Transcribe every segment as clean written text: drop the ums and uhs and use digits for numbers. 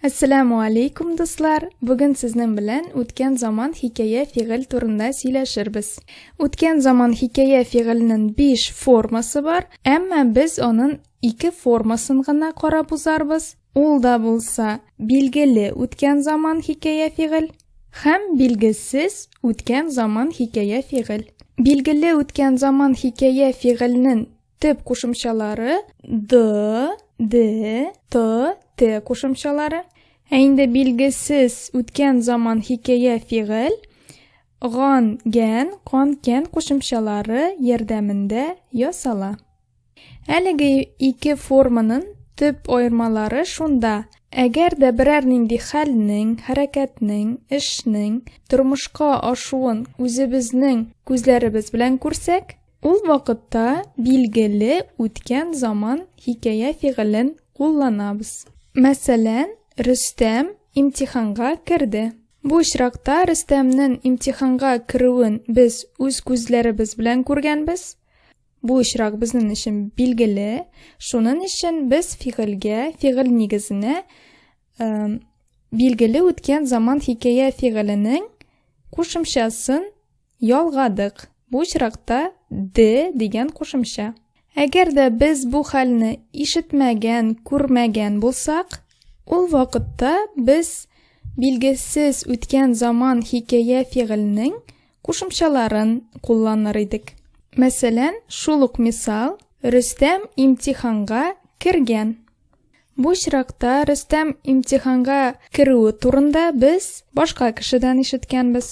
Assalamu alaykum do'stlar. Bugun sizning bilan o'tgan zamon hikoya fe'l turida сөйләшербез. O'tgan zamon hikoya fe'lining 5 formasi bor, ammo biz onun 2 formasini gina qarab o'zarбыз. Ул да булса belgili o'tgan zamon hikoya fe'l ham belgisiz o'tgan zamon hikoya fe'l. Belgili o'tgan zamon hikoya fe'lining tip qo'shimchalari d, t, t qo'shimchalari. Endi belgisiz o'tgan zamon hikoya fe'l g'on, gan, qongan qo'shimchalari yordamida yasala. Haligi ikki formaning tip ayirmalari shunda: agarda biror nindi halning, harakatning, ishning turmushga oshuvin o'zimizning ko'zlarimiz bilan ko'rsak, u vaqtda belgili o'tgan zamon hikoya fe'lin qo'llanamiz. Masalan, Rustam imtihonga kirdi. Bu ishroqda Rustamning imtihonga kiruvin biz o'z ko'zlarimiz bilan ko'rganmiz. Bu ishroq bizning uchun belgili. Shuning uchun biz fe'l negizini belgili o'tgan zamon hikoya fe'lining qo'shimchasin yolg'adik. Bu ishroqda d degan qo'shimcha. Agarda biz bu holni eshitmagan, ko'rmagan bo'lsak, u vaqtda biz belgisiz o'tgan zamon hikoya fe'lining qo'shimchalarini qo'llanar edik. Masalan, shuluq misol: Rustam imtihonga kirgan. Bu ishroqda Rustam imtihonga kiruvi turida biz boshqa kishidan eshitganmiz.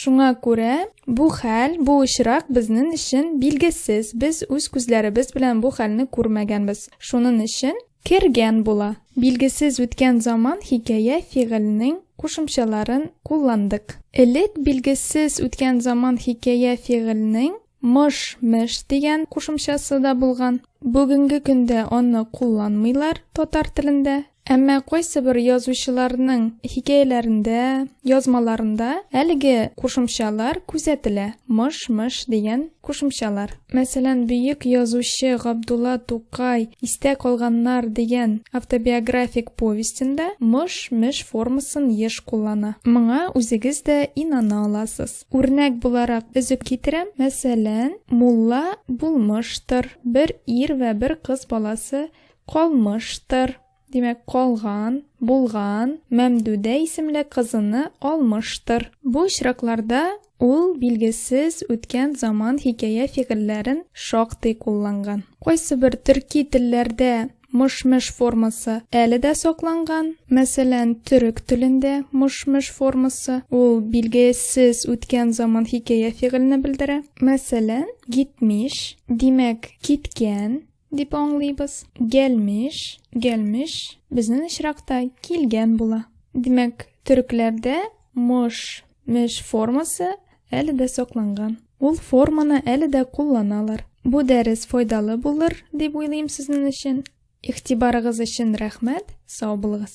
Shunga ko'ra, bu hal, bu ishroq bizning uchun belgisiz. Biz o'z ko'zlarimiz bilan bu halni ko'rmaganmiz. Shuning uchun kirgan bo'la. Belgisiz o'tgan zamon hikoya fe'lining qo'shimchalarini qo'llandik. Ilk belgisiz o'tgan zamon hikoya fe'lining mish degan qo'shimchasida bo'lgan. Bugungi kunda uni qo'llanmaylar tatar tilida. Ammo qaysi bir yozuvchilarning hikoyalarida, yozmalarida haligi qo'shimchalar kuzatiladi. Mish degan qo'shimchalar. Masalan, buyuk yozuvchi Abdulla To'qay Istak olganlar degan avtobiografik povestida mish formasini yesh qo'llana. Menga o'zingizda inana olasiz. O'rnak bo'larak uzib ketiram. Masalan, mulla bo'lmishdir. Bir er va bir qiz bolasi qolmishdir. Demak, qolgan, bo'lgan, Mamduda ismli qizini olmishdir. Bu ishroqlarda u belgisiz o'tgan zamon hikoya fe'llarini shoqday qo'llangan. Qaysi bir turkiy tillarda mish formasi alida saqlangan. Masalan, turk tilida mish formasi u belgisiz o'tgan zamon hikoya fe'lini bildiradi. Masalan, gitmish, demak, ketgan deb anglaymiz. Gelmish bizning ishroqda kelgan bo'la. Demak, turklarda mish formasi alida saqlangan. U formani alida qo'llanalar. Bu dars foydali bo'lar deb o'ylayman sizning uchun. E'tiboringiz uchun rahmat. Sog' bo'linglar.